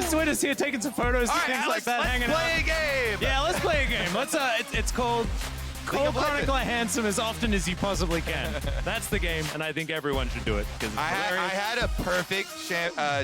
Just with us here taking some photos and things like that, hanging out. Let's play a game. Yeah, let's play a game. Let's. It's called Call Chronicler Handsome as often as you possibly can. That's the game, and I think everyone should do it. I had a perfect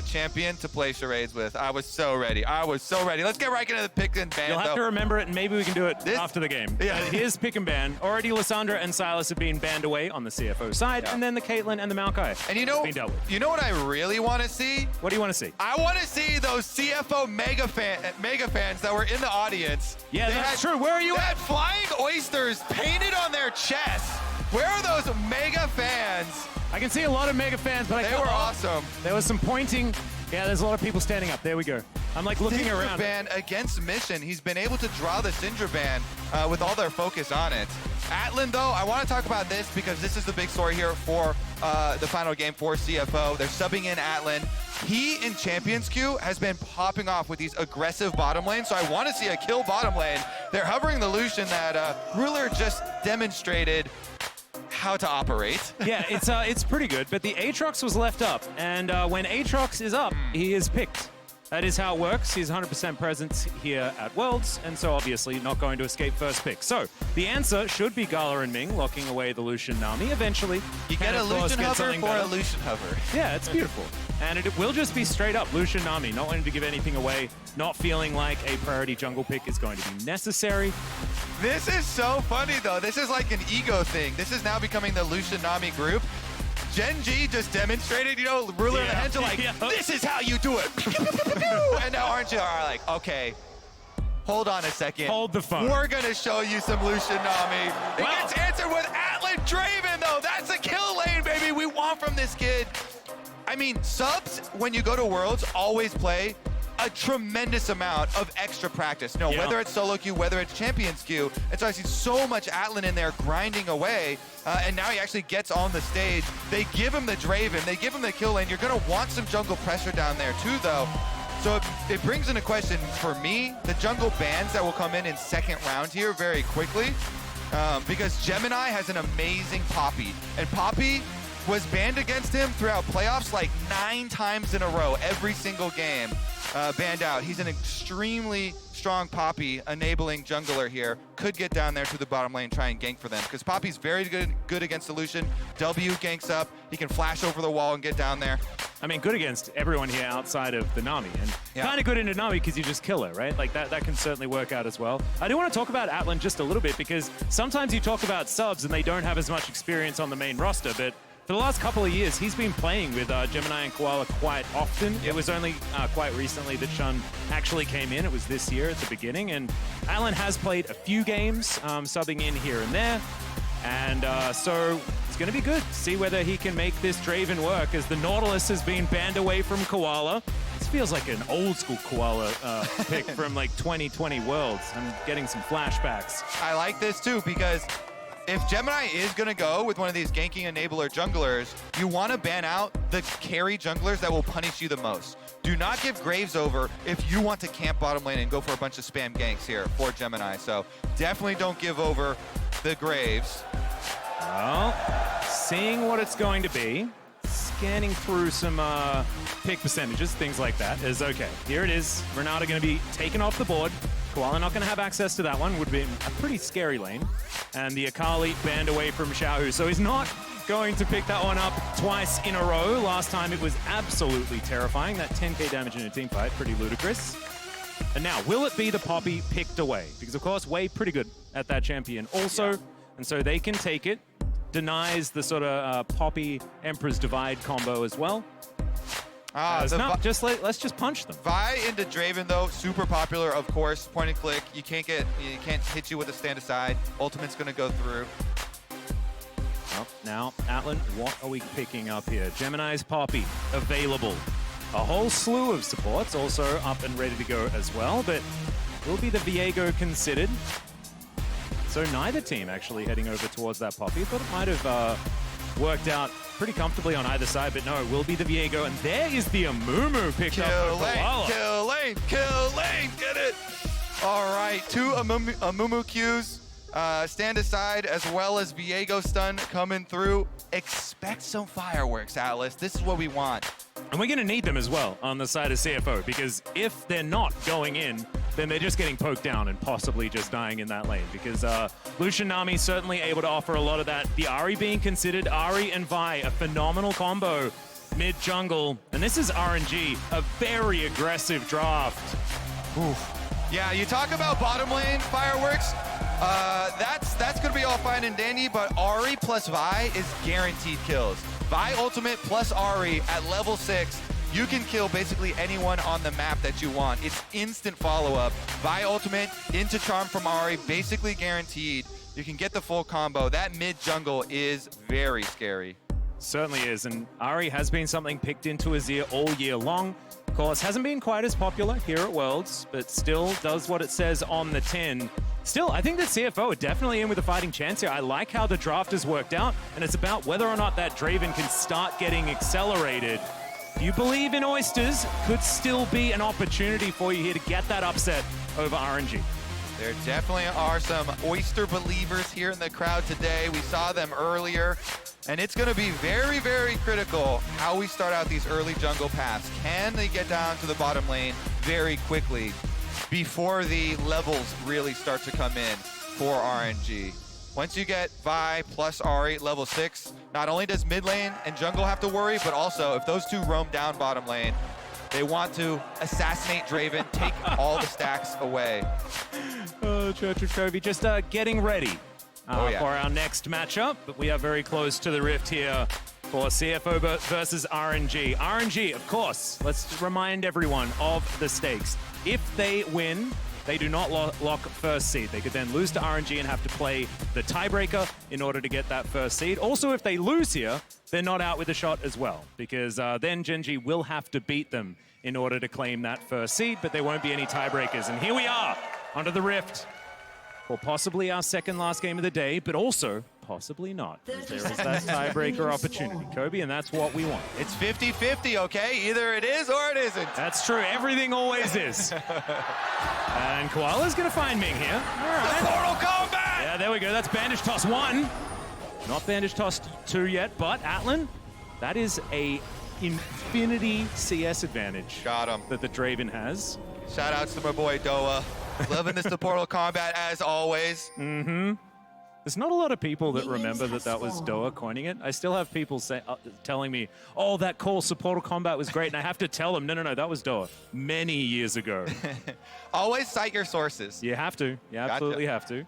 champion to play charades with. I was so ready. Let's get right into the pick and ban. You'll have to remember it, and maybe we can do it after the game. Yeah. Here's pick and ban. Already, Lysandra and Silas have been banned away on the CFO side, and then the Caitlyn and the Maokai and you been dealt with. You know what I really want to see? What do you want to see? I want to see those CFO mega fans that were in the audience. Yeah, that's true. Where are you They at? had flying oysters painted on their chest. Where are those mega fans? I can see a lot of mega fans, but They were awesome. There was some pointing. Yeah, there's a lot of people standing up. There we go. I'm like looking Syndra around. ban against Mission. He's been able to draw the Syndra ban with all their focus on it. Atlan, though, I want to talk about this because this is the big story here for the final game for CFO. They're subbing in Atlan. He, in Champions Queue, has been popping off with these aggressive bottom lanes, so I want to see a kill bottom lane. They're hovering the Lucian that Ruler just demonstrated how to operate. Yeah, it's pretty good, but the Aatrox was left up, and when Aatrox is up, he is picked. That is how it works. He's 100% present here at Worlds, and so obviously not going to escape first pick. So the answer should be Gala and Ming locking away the Lucian Nami eventually. You get a Lucian hover for a Lucian hover. Yeah, it's beautiful. And it will just be straight up Lucian Nami, not wanting to give anything away, not feeling like a priority jungle pick is going to be necessary. This is so funny, though. This is like an ego thing. This is now becoming the Lucian Nami group. Gen G just demonstrated, you know, Ruler and the Hens are like, this is how you do it. And now RNG are like, okay, hold on a second. Hold the phone. We're going to show you some Lucian Nami. It gets answered with Atlan Draven, though. That's a kill lane, baby. We want from this kid. I mean, subs, when you go to Worlds, always play a tremendous amount of extra practice. No, whether it's solo queue, whether it's champions queue. And so I see so much Atlan in there grinding away. And now he actually gets on the stage. They give him the Draven, they give him the kill lane. You're gonna want some jungle pressure down there too, though. So it brings into question, for me, the jungle bans that will come in second round here very quickly. Because Gemini has an amazing Poppy. And Poppy was banned against him throughout playoffs like 9 times in a row, every single game. Banned out. He's an extremely strong Poppy enabling jungler here. Could get down there to the bottom lane, try and gank for them. Because Poppy's very good against the Lucian. W ganks up. He can flash over the wall and get down there. I mean, good against everyone here outside of the Nami. And kind of good into Nami because you just kill her, right? Like that can certainly work out as well. I do want to talk about Atlan just a little bit because sometimes you talk about subs and they don't have as much experience on the main roster, but for the last couple of years, he's been playing with Gemini and Koala quite often. It was only quite recently that Shun actually came in. It was this year at the beginning. And Atlan has played a few games, subbing in here and there. And so it's going to be good to see whether he can make this Draven work as the Nautilus has been banned away from Koala. This feels like an old school Koala pick from like 2020 Worlds. I'm getting some flashbacks. I like this too because if Gemini is going to go with one of these ganking enabler junglers, you want to ban out the carry junglers that will punish you the most. Do not give Graves over if you want to camp bottom lane and go for a bunch of spam ganks here for Gemini. So definitely don't give over the Graves. Well, seeing what it's going to be, scanning through some pick percentages, things like that, is okay. Here it is. Renata going to be taken off the board. Koala not going to have access to that one. Would be a pretty scary lane. And the Akali banned away from Xiaohu. So he's not going to pick that one up twice in a row. Last time it was absolutely terrifying. That 10k damage in a team fight, pretty ludicrous. And now, will it be the Poppy picked away? Because of course, Wei pretty good at that champion also. And so they can take it. Denies the sort of Poppy Emperor's Divide combo as well. No, let's just punch them. Vi into Draven though, super popular, of course. Point and click. You can't hit you with a stand aside. Ultimate's gonna go through. Well, now, Atlan, what are we picking up here? Gemini's Poppy available. A whole slew of supports also up and ready to go as well, but will be the Viego considered? So neither team actually heading over towards that Poppy. I thought it might have worked out pretty comfortably on either side, but no, it will be the Viego. And there is the Amumu picked up for Koala. Kill lane, kill lane, get it! All right, 2 Amumu Qs. Stand aside as well as Viego stun coming through. Expect some fireworks, Atlas. This is what we want. And we're going to need them as well on the side of CFO, because if they're not going in, then they're just getting poked down and possibly just dying in that lane. Because Lucian Nami certainly able to offer a lot of that. The Ahri being considered, Ahri and Vi, a phenomenal combo mid-jungle. And this is RNG, a very aggressive draft. Oof. Yeah, you talk about bottom lane fireworks. That's going to be all fine and dandy, but Ahri plus Vi is guaranteed kills. Vi ultimate plus Ahri at level 6, you can kill basically anyone on the map that you want. It's instant follow-up. Vi ultimate into charm from Ahri, basically guaranteed. You can get the full combo. That mid-jungle is very scary. Certainly is, and Ahri has been something picked into his ear all year long. Of course, hasn't been quite as popular here at Worlds, but still does what it says on the tin. Still, I think the CFO are definitely in with a fighting chance here. I like how the draft has worked out, and it's about whether or not that Draven can start getting accelerated. If you believe in Oysters, could still be an opportunity for you here to get that upset over RNG. There definitely are some Oyster believers here in the crowd today. We saw them earlier, and it's going to be very, very critical how we start out these early jungle paths. Can they get down to the bottom lane very quickly before the levels really start to come in for RNG? Once you get Vi plus Ahri level 6, not only does mid lane and jungle have to worry, but also if those two roam down bottom lane, they want to assassinate Draven, take all the stacks away. Oh, Church of Covey just getting ready for our next matchup, but we are very close to the rift here for CFO versus RNG. RNG, of course, let's remind everyone of the stakes. If they win, they do not lock first seed. They could then lose to RNG and have to play the tiebreaker in order to get that first seed. Also, if they lose here, they're not out with a shot as well, because then Gen.G will have to beat them in order to claim that first seed, but there won't be any tiebreakers. And here we are, onto the rift, for possibly our second last game of the day, but also possibly not, as there is that tiebreaker opportunity, Kobe, and that's what we want. It's 50-50, okay? Either it is or it isn't. That's true. Everything always is. And Koala's going to find Ming here. All right. The Portal Combat! Yeah, there we go. That's Bandage Toss 1. Not Bandage Toss 2 yet, but Atlan, that is a infinity CS advantage. Got him. That the Draven has. Shout outs to my boy Doa. Loving this Portal Combat as always. Mm-hmm. There's not a lot of people that remember that was Doa coining it. I still have people telling me, oh, that call Portal Combat was great. And I have to tell them, no, that was Doa many years ago. Always cite your sources. You have to. You absolutely have to.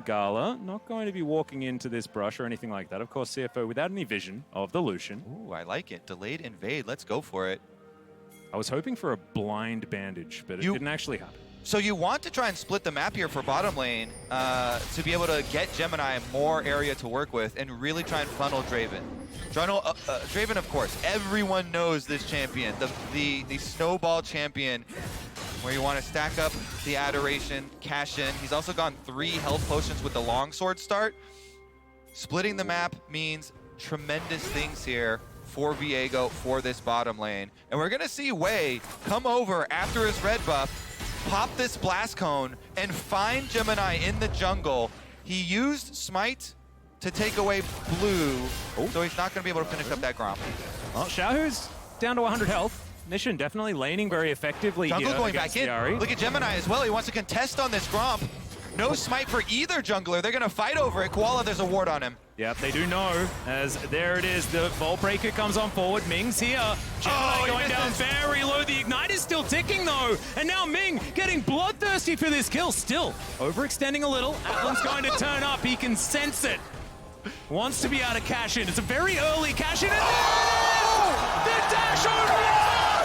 Gala, not going to be walking into this brush or anything like that. Of course, CFO without any vision of the Lucian. Ooh, I like it. Delayed invade. Let's go for it. I was hoping for a blind bandage, but it didn't actually happen. So you want to try and split the map here for bottom lane to be able to get Gemini more area to work with and really try and funnel Draven. Draven, of course, everyone knows this champion, the snowball champion, where you want to stack up the Adoration, cash in. He's also gone 3 health potions with the longsword start. Splitting the map means tremendous things here for Viego for this bottom lane. And we're going to see Wei come over after his red buff, pop this blast cone, and find Gemini in the jungle. He used Smite to take away blue, so he's not going to be able to finish up that Gromp. Well, Xiaohu's down to 100 health. Mission definitely laning very effectively Jungle here going back in. Ahri. Look at Gemini as well. He wants to contest on this Gromp. No Smite for either jungler. They're going to fight over it. Koala, there's a ward on him. Yep, they do know, as there it is. The Vault Breaker comes on forward. Ming's here. Gemini going down very low. The Ignite is still ticking, though. And now Ming getting bloodthirsty for this kill. Still overextending a little. Atlan's going to turn up. He can sense it. Wants to be able to cash in. It's a very early cash in. And the dash over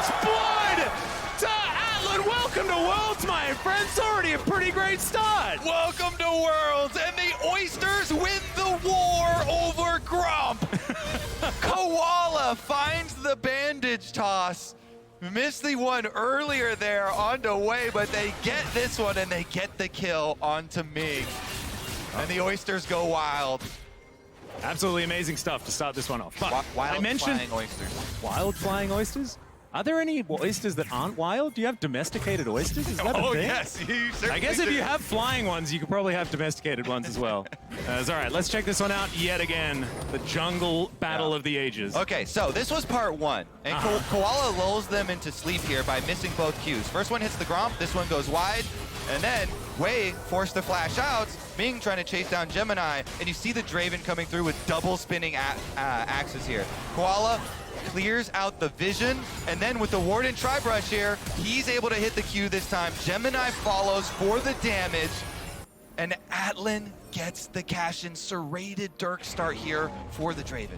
the blood to Atlan. Welcome to Worlds, my friends. Already a pretty great start. Welcome to Worlds, and the Oysters win the war over Gromp. Koala finds the bandage toss. Missed the one earlier there onto Wei, but they get this one and they get the kill onto Ming. And the Oysters go wild. Absolutely amazing stuff to start this one off. But Wild I mentioned flying Oysters. wild flying oysters. Are there any oysters that aren't wild? Do you have domesticated oysters? Is that a thing? Yes, you certainly I guess if do. you have flying ones, you could probably have domesticated ones as well. All right, let's check this one out yet again. The jungle battle of the ages. Okay, so this was part 1, and Koala lulls them into sleep here by missing both cues. First one hits the Gromp, this one goes wide, and then Wei forced to flash out, Ming trying to chase down Gemini, and you see the Draven coming through with double spinning axes here. Koala clears out the vision, and then with the Warden Tri-Brush here, he's able to hit the Q this time. Gemini follows for the damage, and Atlan gets the cash-in. Serrated Dirk start here for the Draven.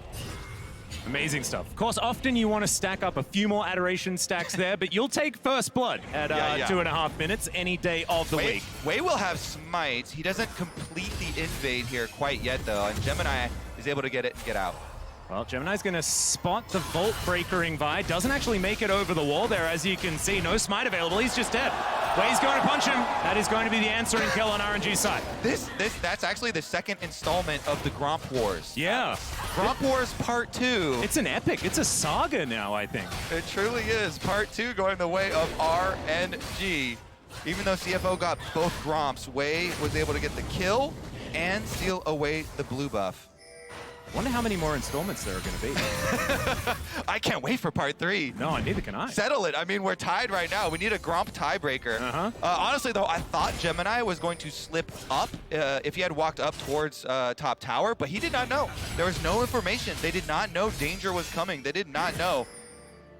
Amazing stuff. Of course, often you want to stack up a few more Adoration stacks there, but you'll take first blood at 2.5 minutes any day of the week. Wei will have Smite. He doesn't complete the invade here quite yet, though, and Gemini is able to get it and get out. Well, Gemini's going to spot the Vault Breakering Vi. Doesn't actually make it over the wall there, as you can see. No Smite available. He's just dead. Wei's going to punch him. That is going to be the answering kill on RNG's side. That's actually the second installment of the Gromp Wars. Yeah. Gromp Wars Part 2. It's an epic. It's a saga now, I think. It truly is. Part 2 going the way of RNG. Even though CFO got both Gromps, Wei was able to get the kill and steal away the blue buff. Wonder how many more installments there are going to be. I can't wait for part 3. No, neither can I. Settle it. I mean, we're tied right now. We need a Gromp tiebreaker. Honestly, though, I thought Gemini was going to slip up if he had walked up towards top tower, but he did not know. There was no information. They did not know danger was coming. They did not know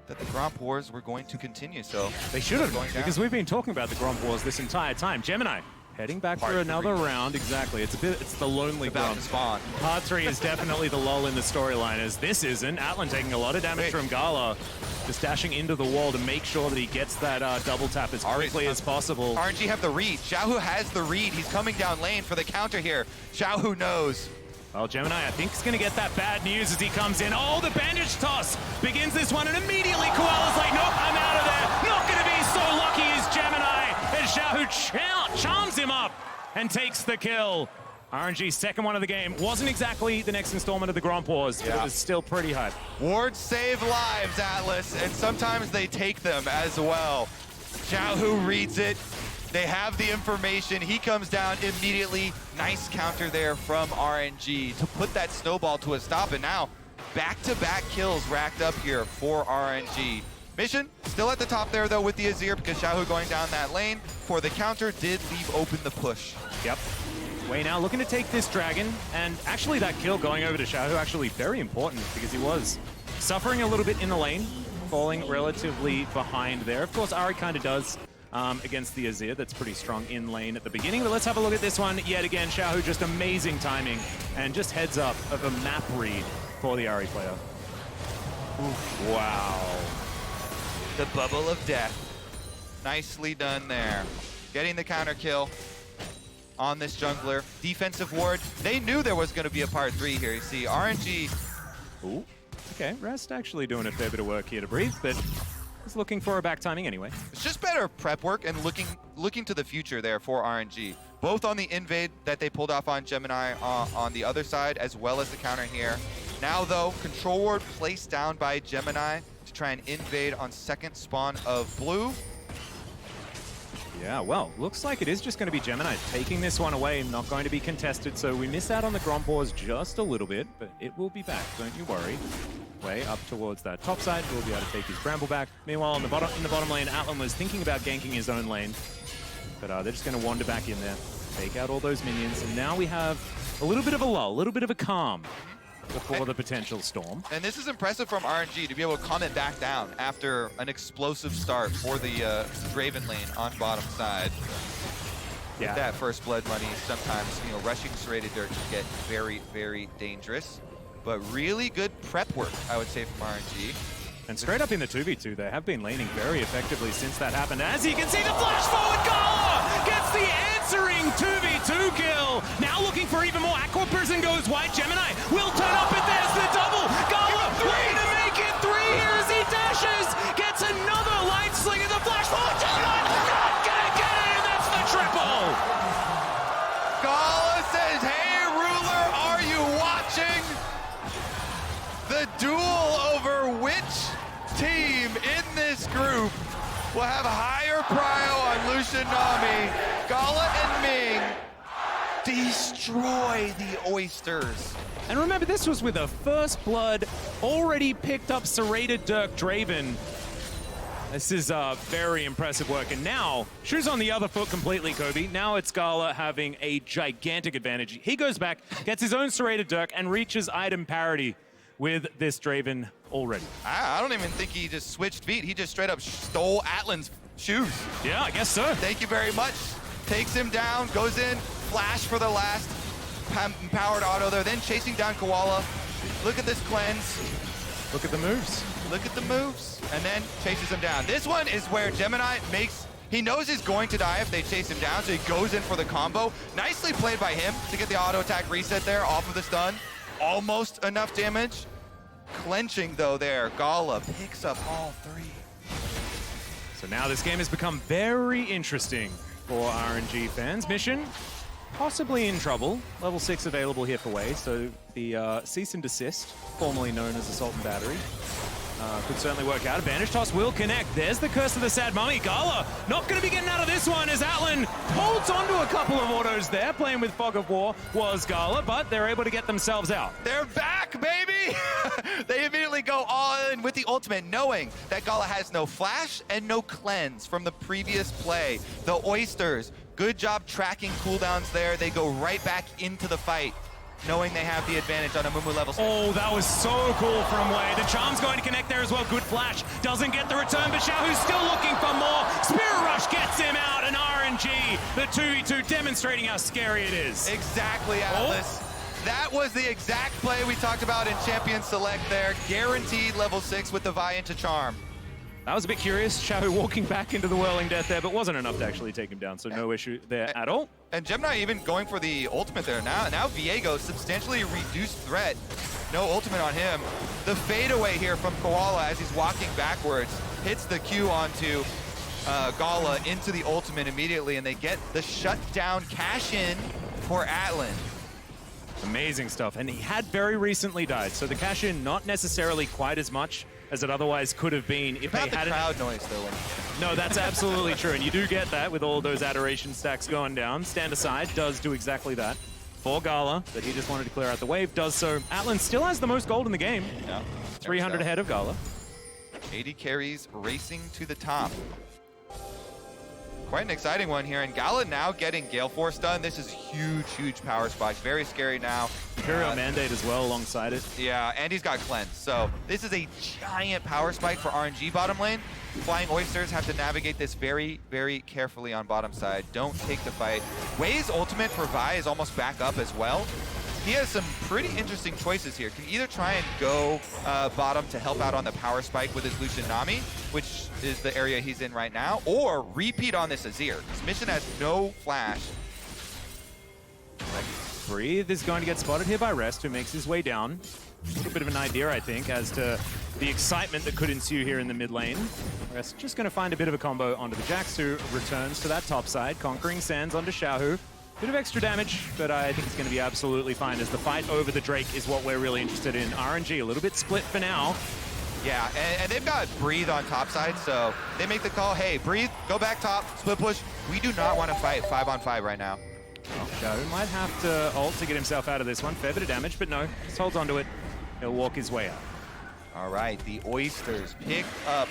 that the Gromp Wars were going to continue. So they should have, because we've been talking about the Gromp Wars this entire time. Gemini heading back for another round. Exactly. It's the lonely Gromp. Spawn. Part 3 is definitely the lull in the storyline, as this isn't. Atlan taking a lot of damage from Gala, just dashing into the wall to make sure that he gets that double tap as quickly as possible. RNG have the read. Xiaohu has the read. He's coming down lane for the counter here. Xiaohu knows. Well, Gemini, I think, is going to get that bad news as he comes in. Oh, the bandage toss begins this one, and immediately Koala's like, nope, I'm out of there. Not going to be so lucky as Gemini. And Xiaohu charms him up and takes the kill. RNG's second one of the game. Wasn't exactly the next installment of the Gromp Wars, but it was still pretty hype. Wards save lives, Atlas, and sometimes they take them as well. Xiaohu reads it. They have the information. He comes down immediately. Nice counter there from RNG to put that snowball to a stop. And now back-to-back kills racked up here for RNG. Mission still at the top there, though, with the Azir, because Xiaohu going down that lane for the counter did leave open the push. Yep. Wei now looking to take this dragon, and actually that kill going over to Xiaohu actually very important, because he was suffering a little bit in the lane, falling relatively behind there. Of course, Ari kind of does against the Azir. That's pretty strong in lane at the beginning, but let's have a look at this one yet again. Xiaohu just amazing timing, and just heads up of a map read for the Ari player. Oof. Wow. The bubble of death. Nicely done there. Getting the counter kill on this jungler. Defensive ward. They knew there was going to be a part 3 here. You see, RNG. Ooh. Okay, Rest actually doing a fair bit of work here to breathe, but he's looking for a back timing anyway. It's just better prep work and looking to the future there for RNG. Both on the invade that they pulled off on Gemini on the other side, as well as the counter here. Now, though, control ward placed down by Gemini to try and invade on second spawn of blue. Yeah, well, looks like it is just going to be Gemini taking this one away, not going to be contested, so we missed out on the Gromp Wars just a little bit, but it will be back, don't you worry. Way up towards that top side, we'll be able to take his Bramble back. Meanwhile, in the bottom lane, Atlan was thinking about ganking his own lane, but they're just going to wander back in there, take out all those minions, and now we have a little bit of a lull, a little bit of a calm before the potential storm. And this is impressive from RNG to be able to calm it back down after an explosive start for the Draven lane on bottom side. Yeah. With that first blood money, sometimes, you know, rushing Serrated Dirt can get very, very dangerous. But really good prep work, I would say, from RNG. And straight up in the 2v2, they have been laning very effectively since that happened. As you can see, the flash forward, Gala gets the answering 2v2 kill. Now looking for even more. Aqua Prison goes wide. Gemini will turn up, and there's the double. Gala looking to make it 3 here as he dashes. Gets another light sling in the flash forward. Gemini not gonna get it, and that's the triple. Gala says, hey, Ruler, are you watching? The duel over which team in this will have higher prio on Lucian Nami. Gala and Ming destroy the Oysters. And remember, this was with a first blood, already picked up serrated Dirk Draven. This is very impressive work. And now, shoes on the other foot completely, Kobe. Now it's Gala having a gigantic advantage. He goes back, gets his own serrated Dirk, and reaches item parity with this Draven already. I don't even think he just switched feet. He just straight up stole Atlan's shoes. Yeah, I guess so. Thank you very much. Takes him down, goes in, flash for the last powered auto there, then chasing down Koala. Look at this cleanse. Look at the moves. Look at the moves, and then chases him down. This one is where Gemini he knows he's going to die if they chase him down, so he goes in for the combo. Nicely played by him to get the auto attack reset there off of the stun. Almost enough damage. Clenching though there, Gala picks up all three. So now this game has become very interesting for RNG fans. Mission possibly in trouble. Level 6 available here for Wei, so the cease and desist, formerly known as Assault and Battery, could certainly work out. Advantage toss will connect. There's the curse of the sad mummy. Gala not going to be getting out of this one as Atlan holds onto a couple of autos there. Playing with Fog of War was Gala, but they're able to get themselves out. They're back, baby! They immediately go all in with the ultimate, knowing that Gala has no flash and no cleanse from the previous play. The Oysters, good job tracking cooldowns there. They go right back into the fight, knowing they have the advantage on a Mumu level 6. Oh, that was so cool from Wei. The charm's going to connect there as well. Good flash. Doesn't get the return, but Xiaohu's still looking for more. Spirit Rush gets him out, and RNG, the 2v2, demonstrating how scary it is. Exactly, Atlas. That was the exact play we talked about in Champion Select there. Guaranteed level 6 with the Vi into Charm. That was a bit curious. Xiaohu walking back into the Whirling Death there, but wasn't enough to actually take him down, so no issue there at all. And Gemini even going for the ultimate there. Now Viego, substantially reduced threat. No ultimate on him. The fadeaway here from Koala as he's walking backwards hits the Q onto Gala into the ultimate immediately, and they get the shutdown cash in for Atlan. Amazing stuff, and he had very recently died, so the cash in not necessarily quite as much as it otherwise could have been if they hadn't. The crowd noise though. No, that's absolutely true, and you do get that with all those adoration stacks going down. Stand Aside does do exactly that. For Gala, that he just wanted to clear out the wave, does so. Atlan still has the most gold in the game. Yeah. 300 ahead of Gala. 80 carries racing to the top. Quite an exciting one here, and Gala now getting Gale Force done. This is huge, huge power spike. Very scary now. Imperial Mandate as well alongside it. Yeah, and he's got Cleanse. So this is a giant power spike for RNG bottom lane. Flying Oysters have to navigate this very, very carefully on bottom side. Don't take the fight. Wei's ultimate for Vi is almost back up as well. He has some pretty interesting choices here. Can either try and go bottom to help out on the power spike with his Lucian Nami, which is the area he's in right now, or repeat on this Azir. This mission has no flash. Breathe is going to get spotted here by Rest, who makes his way down. A little bit of an idea, I think, as to the excitement that could ensue here in the mid lane. Rest just going to find a bit of a combo onto the Jax, who returns to that top side. Conquering Sands onto Xiaohu. Bit of extra damage, but I think it's going to be absolutely fine, as the fight over the Drake is what we're really interested in. RNG a little bit split for now. Yeah, and they've got Breathe on top side, so they make the call, hey, Breathe, go back top, split push. We do not want to fight 5-on-5 right now. Well, Xiaohu might have to ult to get himself out of this one. Fair bit of damage, but no, just holds onto it. He'll walk his way out. All right, the Oysters pick up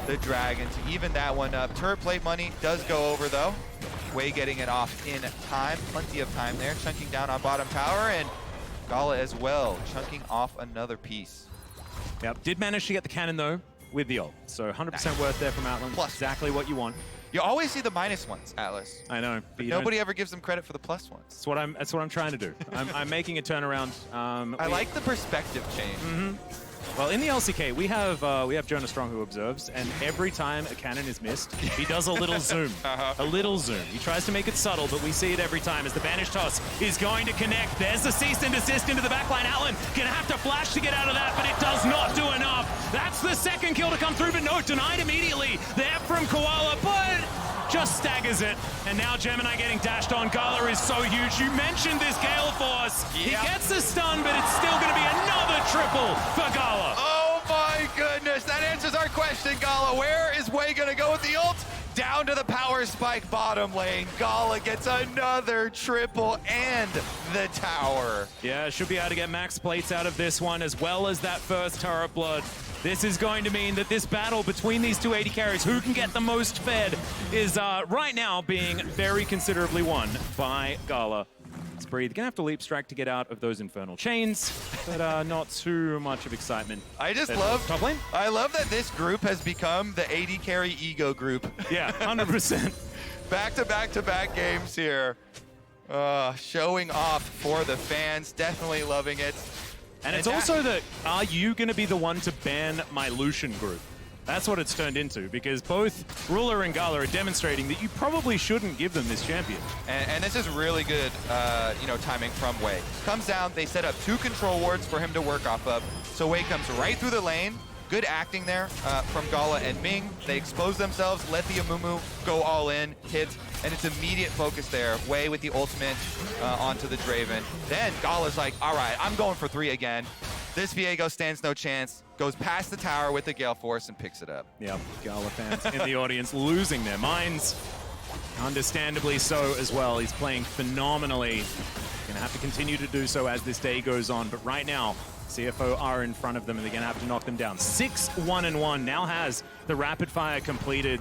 the Dragon to even that one up. Turret plate money does go over, though. Wei getting it off in time. Plenty of time there. Chunking down on bottom tower, and Gala as well, chunking off another piece. Yep, did manage to get the cannon, though, with the ult. So 100% worth there from Atlan. Plus. Exactly what you want. You always see the minus ones, Atlas. I know. But nobody ever gives them credit for the plus ones. That's what I'm trying to do. I'm making a turnaround. I like the perspective change. Mm-hmm. Well, in the LCK, we have Jonah Strong who observes, and every time a cannon is missed, he does a little zoom. A little zoom. He tries to make it subtle, but we see it every time as the Banish Toss is going to connect. There's the cease and desist into the backline. Atlan gonna have to flash to get out of that, but it does not do enough. That's the second kill to come through, but no, denied immediately. There from Koala, but just staggers it. And now Gemini getting dashed on. Gala is so huge. You mentioned this Gale Force. Yeah. He gets the stun, but it's still going to be another triple for Gala. Oh my goodness, that answers our question, Gala. Where is Wei gonna go with the ult? Down to the power spike bottom lane. Gala gets another triple and the tower. Yeah, should be able to get max plates out of this one, as well as that first turret blood. This is going to mean that this battle between these two AD carries, who can get the most fed, is right now being very considerably won by Gala. Let's breathe. Gonna have to leap strike to get out of those infernal chains, but not too much of excitement. I just love top lane. I love that this group has become the AD carry ego group. Yeah, 100%. Back-to-back games here. Showing off for the fans. Definitely loving it. And it's also that, are you going to be the one to ban my Lucian group? That's what it's turned into, because both Ruler and Gala are demonstrating that you probably shouldn't give them this champion. And this is really good, timing from Wei. Comes down, they set up 2 control wards for him to work off of. So Wei comes right through the lane. Good acting there from Gala and Ming. They expose themselves, let the Amumu go all in, hit, and it's immediate focus there. Wei with the ultimate onto the Draven. Then Gala's like, all right, I'm going for 3 again. This Viego stands no chance, goes past the tower with the Gale Force and picks it up. Yeah, Gala fans in the audience losing their minds. Understandably so as well. He's playing phenomenally. Gonna have to continue to do so as this day goes on, but right now, CFO are in front of them and they're gonna have to knock them down. 6-1-1 now has the rapid fire completed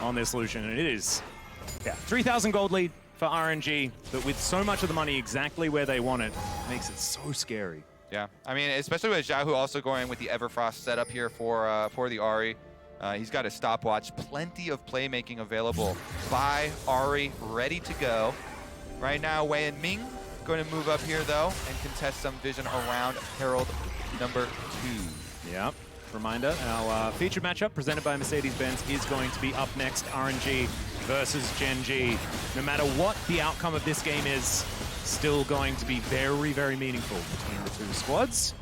on this Lucian, and it is 3,000 gold lead for RNG, but with so much of the money exactly where they want it, makes it so scary. Yeah, I mean, especially with Xiaohu also going with the Everfrost setup here for the Ahri. He's got a stopwatch, plenty of playmaking available by Ahri, ready to go. Right now, Wei and Ming going to move up here, though, and contest some vision around Herald number 2. Yep. Reminder, our featured matchup presented by Mercedes-Benz is going to be up next, RNG versus Gen G. No matter what the outcome of this game is, still going to be very, very meaningful between the two squads.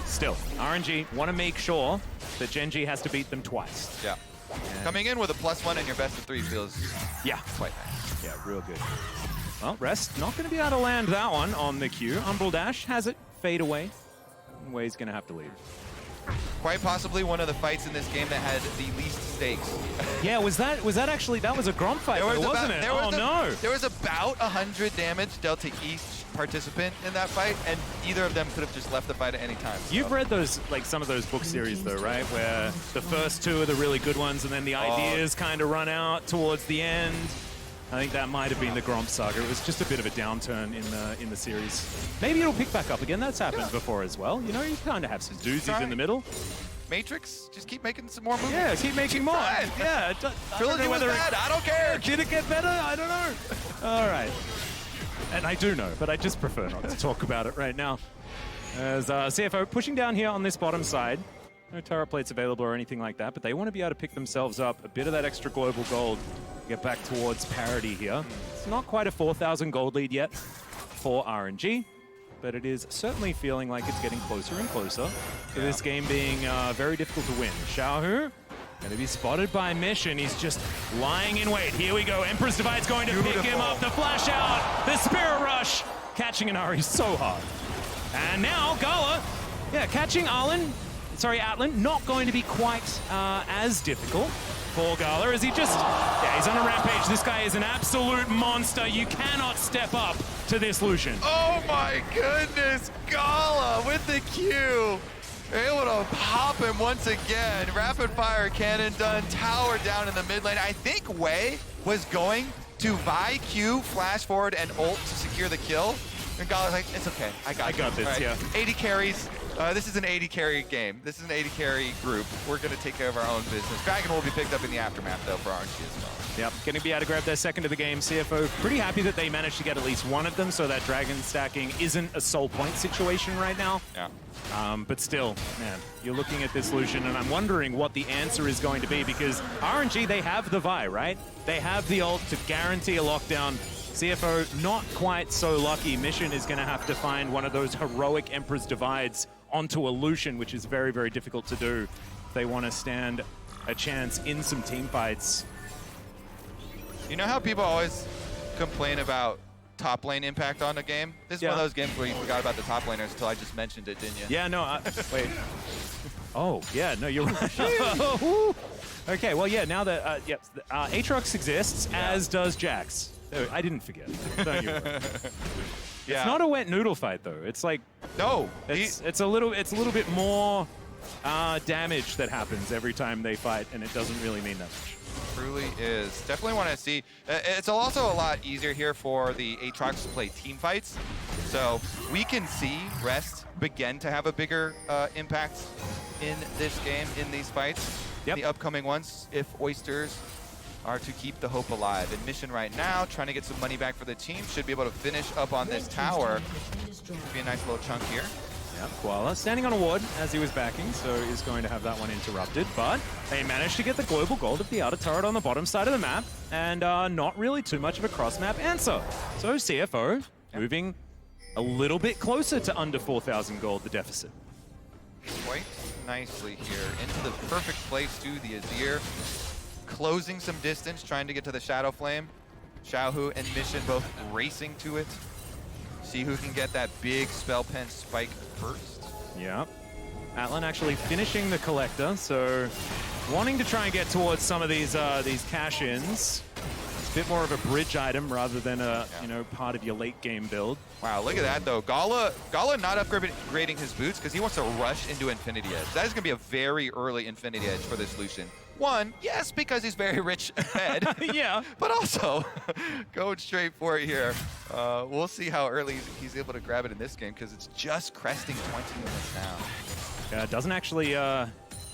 Still, RNG want to make sure that Gen G has to beat them twice. Yeah. And coming in with a +1 in your best of 3 feels quite nice. Yeah, real good. Well, Rest not going to be able to land that one on the queue. Umbral Dash has it fade away. And Wei's going to have to leave. Quite possibly one of the fights in this game that had the least stakes. Yeah, was that actually, that was a Gromp fight, wasn't it? No. There was about 100 damage dealt to each participant in that fight, and either of them could have just left the fight at any time. So. You've read those, like some of those book series though, right? Where the first 2 are the really good ones, and then the ideas kind of run out towards the end. I think that might have been the Gromp saga. It was just a bit of a downturn in the series. Maybe it'll pick back up again. That's happened before as well. You know, you kind of have some doozies in the middle. Matrix, just keep making some more movies. Yeah, keep making more. Yeah. Trilogy was bad. I don't care. Did it get better? I don't know. All right. And I do know, but I just prefer not to talk about it right now. As CFO pushing down here on this bottom side. No turret plates available or anything like that, but they want to be able to pick themselves up a bit of that extra global gold, get back towards parity here. It's not quite a 4,000 gold lead yet for RNG, but it is certainly feeling like it's getting closer and closer to this game being very difficult to win. Xiaohu going to be spotted by Mission. He's just lying in wait. Here we go. Emperor's Divide's going to pick him up. The flash out, the Spirit Rush, catching an Ahri so hard. And now Gala, catching Atlan, not going to be quite as difficult for Gala as he just, he's on a rampage. This guy is an absolute monster. You cannot step up to this Lucian. Oh my goodness, Gala with the Q. Able to pop him once again. Rapid fire cannon done, tower down in the mid lane. I think Wei was going to buy Q, flash forward, and ult to secure the kill. And Gala's like, it's okay, I got this, right. 80 carries. This is an 80 carry game. This is an 80 carry group. We're going to take care of our own business. Dragon will be picked up in the aftermath, though, for RNG as well. Yep, going to be able to grab their second of the game. CFO pretty happy that they managed to get at least one of them, so that Dragon stacking isn't a soul point situation right now. Yeah. But still, man, you're looking at this Lucian, and I'm wondering what the answer is going to be, because RNG, they have the Vi, right? They have the ult to guarantee a lockdown. CFO not quite so lucky. Mission is going to have to find one of those heroic Emperor's Divides onto a Lucian, which is very, very difficult to do if they want to stand a chance in some team fights. You know how people always complain about top lane impact on a game? This is one of those games where you forgot about the top laners until I just mentioned it, didn't you? Yeah, no, wait. Oh, yeah, no, you're right. Okay, well, yeah, now that, Aatrox exists, as does Jax. Oh, I didn't forget. Don't you worry. It's not a wet noodle fight, though. It's like... No. It's a little bit more damage that happens every time they fight, and it doesn't really mean that much. Truly is. Definitely want to see. It's also a lot easier here for the Aatrox to play team fights. So we can see Rest begin to have a bigger impact in this game, in these fights, the upcoming ones, if Oysters are to keep the hope alive. In mission right now, trying to get some money back for the team. Should be able to finish up on this tower. Could be a nice little chunk here. Yeah, Koala standing on a ward as he was backing, so he's going to have that one interrupted. But they managed to get the global gold of the outer turret on the bottom side of the map, and not really too much of a cross-map answer. So CFO moving a little bit closer to under 4,000 gold, the deficit. Quite nicely here. Into the perfect place to the Azir. Closing some distance, trying to get to the Shadow Flame. Xiaohu and Mission both racing to it. See who can get that big spell pen spike first. Yeah. Atlan actually finishing the collector, so wanting to try and get towards some of these cash-ins. It's a bit more of a bridge item rather than a part of your late game build. Wow, look at that though. Gala not upgrading his boots because he wants to rush into Infinity Edge. That is going to be a very early Infinity Edge for this Lucian. One, yes, because he's very rich ahead. Yeah. But also, going straight for it here. We'll see how early he's able to grab it in this game because it's just cresting 20 minutes now. Yeah, doesn't actually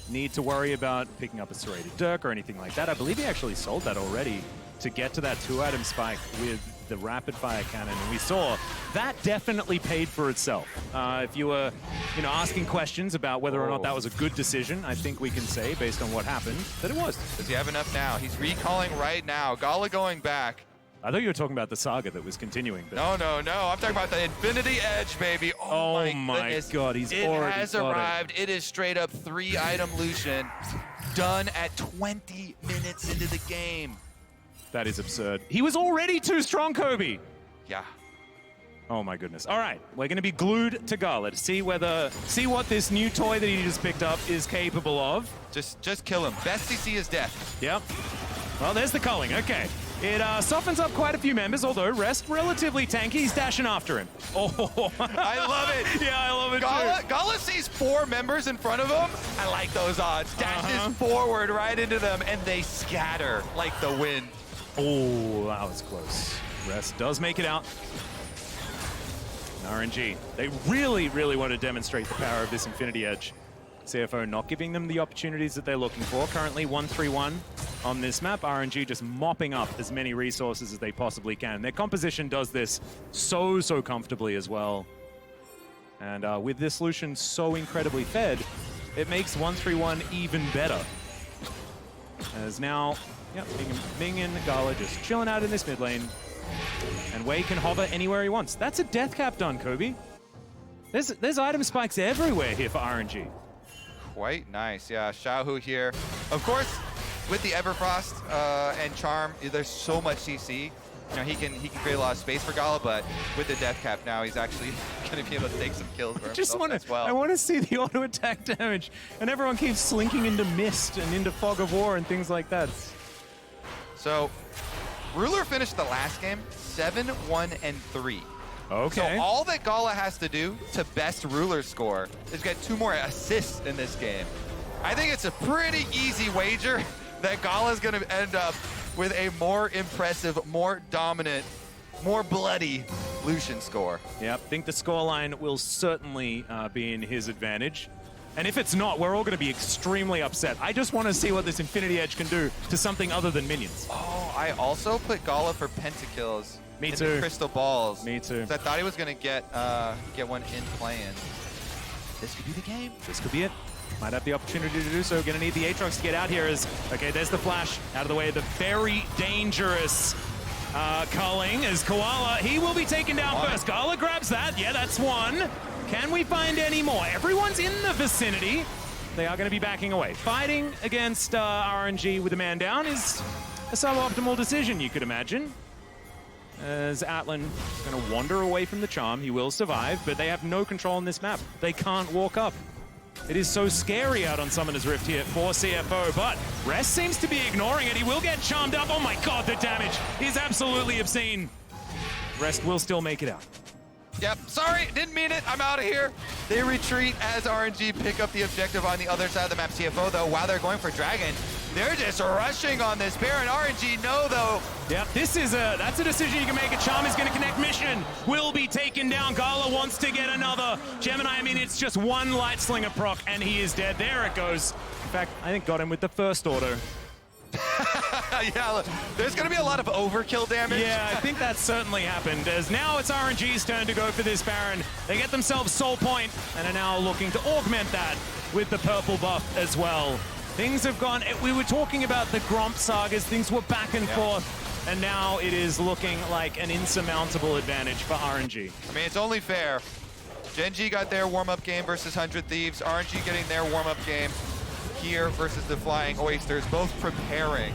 need to worry about picking up a serrated Dirk or anything like that. I believe he actually sold that already to get to that 2-item spike with the rapid fire cannon, and we saw that definitely paid for itself. If you were, asking questions about whether or not that was a good decision, I think we can say, based on what happened, that it was. Does he have enough now? He's recalling right now. Gala going back. I thought you were talking about the saga that was continuing. But No. I'm talking about the Infinity Edge, baby. Oh my God, he's already It has arrived. It is straight up 3-item Lucian, done at 20 minutes into the game. That is absurd. He was already too strong, Kobe. Yeah. Oh my goodness. All right, we're going to be glued to Gala to see what this new toy that he just picked up is capable of. Just kill him. Best CC is death. Yep. Well, there's the culling. Okay. It softens up quite a few members, although Rest relatively tanky. He's dashing after him. Oh, I love it. Yeah, I love it too. Gala sees 4 members in front of him. I like those odds. Dashes forward right into them, and they scatter like the wind. Oh, that was close. Rest does make it out. RNG. They really, really want to demonstrate the power of this Infinity Edge. CFO not giving them the opportunities that they're looking for. Currently 1-3-1 on this map. RNG just mopping up as many resources as they possibly can. Their composition does this so comfortably as well. And with this solution so incredibly fed, it makes 1-3-1 even better. As now, Ming and Gala just chilling out in this mid lane. And Wei can hover anywhere he wants. That's a death cap done, Kobe. There's item spikes everywhere here for RNG. Quite nice, yeah. Xiaohu here. Of course, with the Everfrost and Charm, there's so much CC. He can create a lot of space for Gala, but with the death cap now, he's actually going to be able to take some kills for himself as well. I want to see the auto attack damage, and everyone keeps slinking into Mist and into Fog of War and things like that. So, Ruler finished the last game 7-1-3. Okay. So all that Gala has to do to best Ruler's score is get 2 more assists in this game. I think it's a pretty easy wager that Gala's going to end up with a more impressive, more dominant, more bloody Lucian score. Yeah, I think the scoreline will certainly be in his advantage. And if it's not, we're all going to be extremely upset. I just want to see what this Infinity Edge can do to something other than minions. Oh, I also put Gala for pentakills. Me too. Crystal balls. Me too. I thought he was going to get one in play-in. This could be the game. This could be it. Might have the opportunity to do so. Gonna need the Aatrox to get out here. Okay, there's the flash. Out of the way of the very dangerous culling is Koala. He will be taken down first. Gala grabs that. Yeah, that's one. Can we find any more? Everyone's in the vicinity. They are going to be backing away. Fighting against RNG with a man down is a suboptimal decision, you could imagine. As Atlan is going to wander away from the charm. He will survive, but they have no control on this map. They can't walk up. It is so scary out on Summoner's Rift here for CFO, but Rest seems to be ignoring it. He will get charmed up. Oh my god, the damage is absolutely obscene. Rest will still make it out. Yep, sorry, didn't mean it. I'm out of here. They retreat as RNG pick up the objective on the other side of the map. CFO, though, while they're going for Dragon, they're just rushing on this Baron. RNG, no, though. Yep, that's a decision you can make. A Charm is going to connect. Mission will be taken down. Gala wants to get another. Gemini, I mean, it's just one Light Slinger proc, and he is dead. There it goes. In fact, I think got him with the first auto. Yeah, there's going to be a lot of overkill damage. Yeah, I think that certainly happened, as now it's RNG's turn to go for this Baron. They get themselves Soul Point and are now looking to augment that with the purple buff as well. Things have gone, we were talking about the Gromp sagas, things were back and forth, and now it is looking like an insurmountable advantage for RNG. I mean, it's only fair. Gen G got their warm-up game versus 100 Thieves, RNG getting their warm-up game here versus the Flying Oysters, both preparing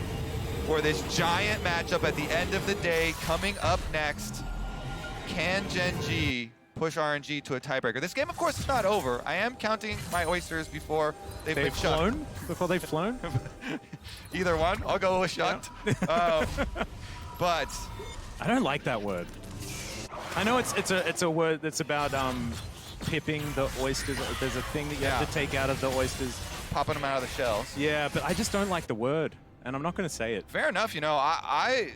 for this giant matchup at the end of the day. Coming up next, can Gen G push RNG to a tiebreaker? This game, of course, is not over. I am counting my Oysters before they've been flown? Before they've flown? Either one. I'll go with shucked. Yeah. But I don't like that word. I know it's a word that's about pipping the oysters. There's a thing that you have to take out of the oysters. Popping them out of the shells. Yeah, but I just don't like the word, and I'm not going to say it. Fair enough. You know, I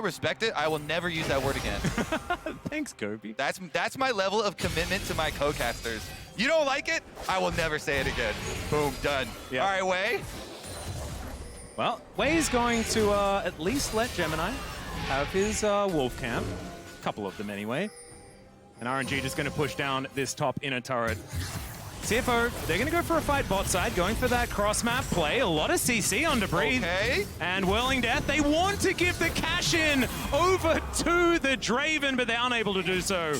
respect it. I will never use that word again. Thanks, Kobe. That's my level of commitment to my co-casters. You don't like it? I will never say it again. Boom, done. Yeah. All right, Wei. Well, Wei is going to at least let Gemini have his wolf camp. A couple of them anyway. And RNG just going to push down this top inner turret. CFO, they're going to go for a fight bot side, going for that cross-map play. A lot of CC on Debris. Okay. And Whirling Death, they want to give the cash-in over to the Draven, but they're unable to do so.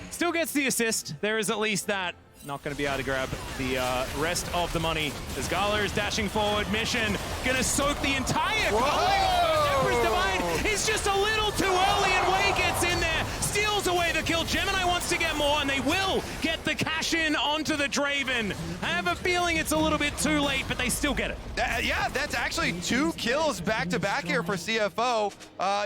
Still gets the assist. There is at least that. Not going to be able to grab the rest of the money. As Gala is dashing forward, Mission going to soak the entire Emperor's Divide is just a little too early, and Wei gets in there, steals away the kill. Gemini wants to get more, and they will get the cash in onto the Draven. I have a feeling it's a little bit too late, but they still get it. Yeah, that's actually 2 kills back-to-back here for CFO.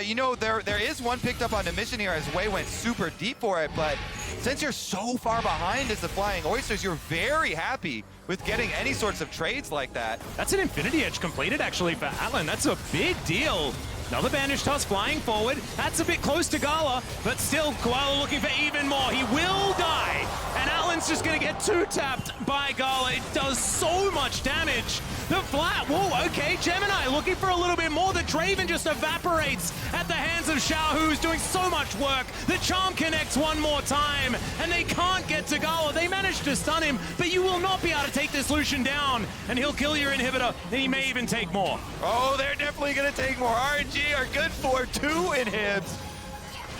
You know, there is one picked up on the mission here as Wei went super deep for it, but since you're so far behind as the Flying Oysters, you're very happy with getting any sorts of trades like that. That's an Infinity Edge completed, actually, for Atlan. That's a big deal. Another Bandage Toss flying forward. That's a bit close to Gala, but still, Koala looking for even more. He will die, and Atlan's just going to get 2-tapped by Gala. It does so much damage. The flat, whoa, okay, Gemini looking for a little bit more. The Draven just evaporates at the hands of Xiao, who's doing so much work. The Charm connects one more time, and they can't get to Gala. They managed to stun him, but you will not be able to take this Lucian down, and he'll kill your inhibitor, and he may even take more. Oh, they're definitely going to take more. RNG are good for 2 inhibs.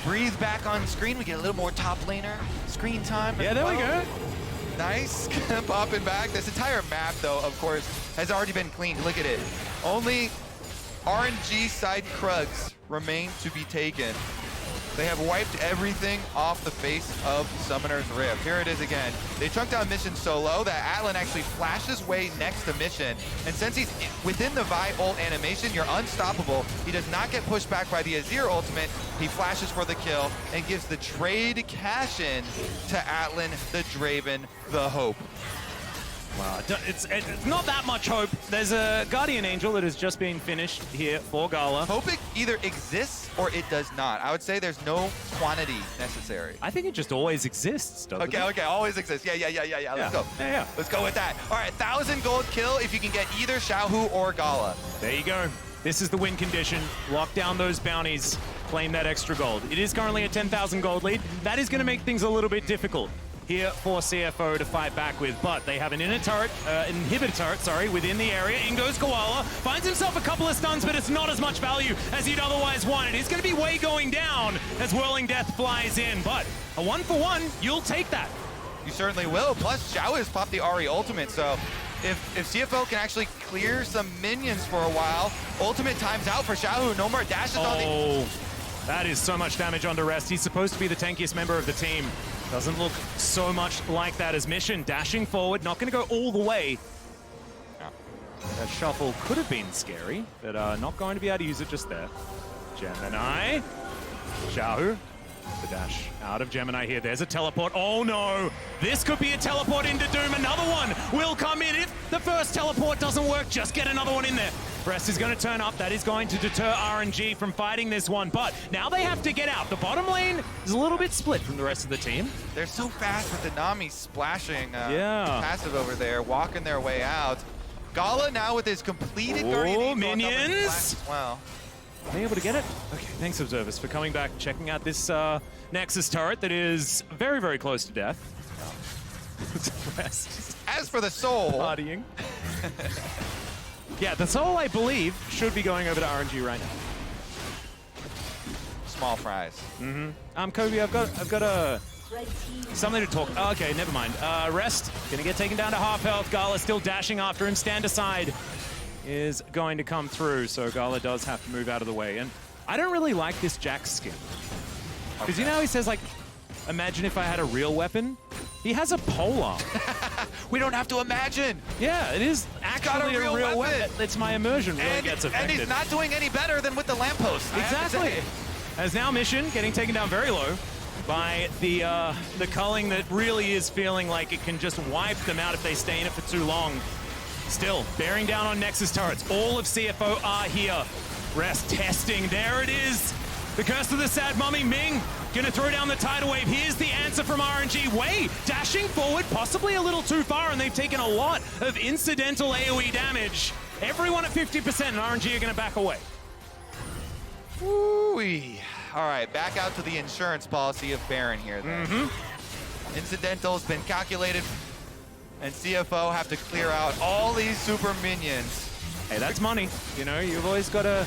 Breathe back on screen. We get a little more top laner screen time. Yeah, there we go. Nice. Popping back. This entire map, though, of course, has already been cleaned. Look at it. Only RNG side Krugs remain to be taken. They have wiped everything off the face of Summoner's Rift. Here it is again. They chunk down Mission so low that Atlan actually flashes way next to Mission. And since he's within the Vi ult animation, you're unstoppable. He does not get pushed back by the Azir ultimate. He flashes for the kill and gives the trade cash in to Atlan, the Draven, the Hope. Wow, it's not that much hope. There's a Guardian Angel that has just been finished here for Gala. Hope it either exists or it does not. I would say there's no quantity necessary. I think it just always exists, doesn't it? Okay, always exists. Yeah. Let's go. Yeah. Let's go with that. All right, 1,000 gold kill if you can get either Xiaohu or Gala. There you go. This is the win condition. Lock down those bounties, claim that extra gold. It is currently a 10,000 gold lead. That is going to make things a little bit difficult here for CFO to fight back with, but they have an inhibitor turret, within the area. In goes Koala, finds himself a couple of stuns, but it's not as much value as he'd otherwise want. It is going to be Wei going down as Whirling Death flies in, but a 1-for-1, you'll take that. You certainly will. Plus, Xiao has popped the Ahri ultimate, so if CFO can actually clear some minions for a while, ultimate times out for Xiao, no more dashes on the... Oh, that is so much damage onto Rest. He's supposed to be the tankiest member of the team. Doesn't look so much like that as Mission. Dashing forward, not going to go all the way. That shuffle could have been scary, but not going to be able to use it just there. Gemini. Xiaohu. The dash out of Gemini here. There's a teleport. Oh no! This could be a teleport into Doom. Another one will come in. If the first teleport doesn't work, just get another one in there. Rest is going to turn up. That is going to deter RNG from fighting this one. But now they have to get out. The bottom lane is a little bit split from the rest of the team. They're so fast with the Nami splashing Yeah. passive over there, walking their way out. Gala now with his completed Guardian Angel minions! as well. Are they able to get it? Okay, thanks, Observers, for coming back, checking out this Nexus turret that is very, very close to death. Rest. As for the soul, Partying. Yeah, the soul, I believe, should be going over to RNG right now. small fries. Kobe, I've got something to talk. Oh, okay, never mind. Rest gonna get taken down to half health. Gala still dashing after him. Stand aside is going to come through, so Gala does have to move out of the way. And I don't really like this Jax skin. Because you know how he says, like, imagine if I had a real weapon? He has a polearm. We don't have to imagine. Yeah, it is actually a real weapon. It's my immersion really gets affected. And he's not doing any better than with the lamppost. Exactly. As now Mission getting taken down very low by the culling that really is feeling like it can just wipe them out if they stay in it for too long. Still bearing down on Nexus turrets. All of CFO are here. Rest testing. There it is. The curse of the sad mummy. Ming gonna throw down the tidal wave. Here's the answer from RNG. Wei dashing forward, possibly a little too far, and they've taken a lot of incidental AoE damage. Everyone at 50%, and RNG are gonna back away. Ooh-wee. All right, back out to the insurance policy of Baron here then. Incidental's been calculated, and CFO have to clear out all these super minions. Hey, that's money. You know, you've always got to...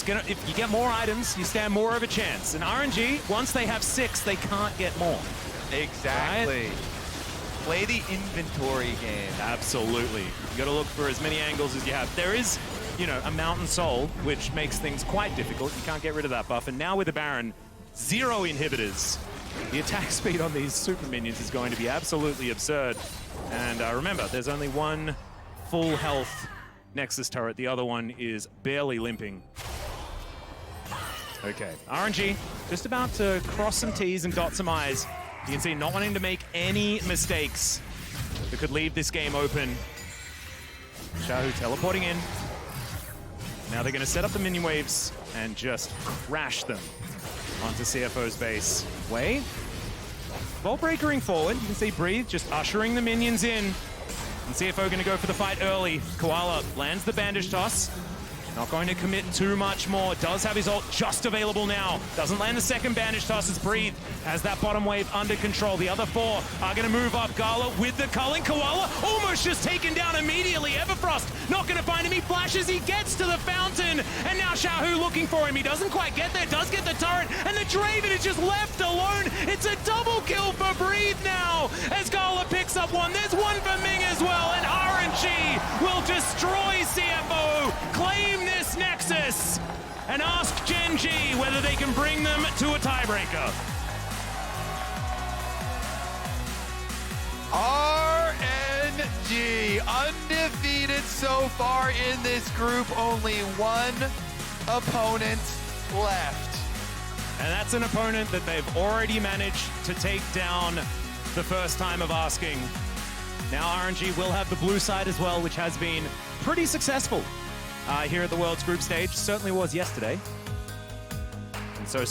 if you get more items, you stand more of a chance. And RNG, once they have 6, they can't get more. Exactly. Right? Play the inventory game. Absolutely. You got to look for as many angles as you have. There is, you know, a Mountain Soul, which makes things quite difficult. You can't get rid of that buff. And now with the Baron, 0 inhibitors. The attack speed on these super minions is going to be absolutely absurd. And remember, there's only one full health Nexus turret. The other one is barely limping. Okay, RNG just about to cross some T's and dot some I's. You can see not wanting to make any mistakes that could leave this game open. Xiaohu teleporting in. Now they're going to set up the minion waves and just crash them onto CFO's base. Wei, Vault Breakering forward. You can see Breathe just ushering the minions in. And CFO going to go for the fight early. Koala lands the bandage toss. Not going to commit too much more. Does have his ult just available now. Doesn't land the second bandage toss as Breathe has that bottom wave under control. The other 4 are going to move up. Gala with the culling. Koala almost just taken down immediately. Everfrost not going to find him. He flashes. He gets to the fountain. And now Xiaohu looking for him. He doesn't quite get there. Does get the turret. And the Draven is just left alone. It's a double kill for Breathe now as Gala picks up one. There's one for Ming as well. And RNG will destroy CFO. Claim this Nexus and ask Gen G whether they can bring them to a tiebreaker. RNG undefeated so far in this group. Only one opponent left. And that's an opponent that they've already managed to take down the first time of asking. Now RNG will have the blue side as well, which has been pretty successful here at the World's Group Stage. Certainly was yesterday. And so